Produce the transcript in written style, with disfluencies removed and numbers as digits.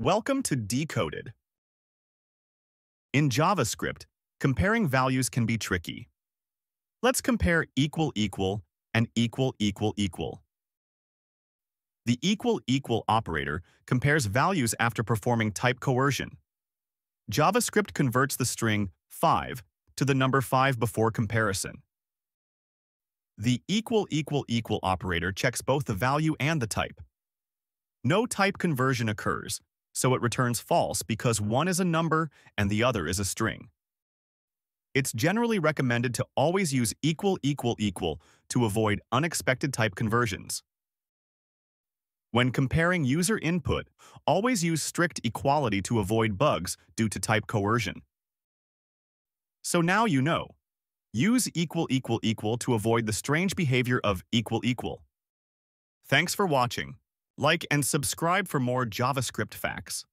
Welcome to Decoded. In JavaScript, comparing values can be tricky. Let's compare equal equal and equal equal equal. The equal equal operator compares values after performing type coercion. JavaScript converts the string 5 to the number 5 before comparison. The equal equal equal operator checks both the value and the type. No type conversion occurs, so it returns false because one is a number and the other is a string. It's generally recommended to always use equal equal equal to avoid unexpected type conversions. When comparing user input, always use strict equality to avoid bugs due to type coercion. So now you know. Use equal equal equal to avoid the strange behavior of equal equal. Thanks for watching. Like and subscribe for more JavaScript facts.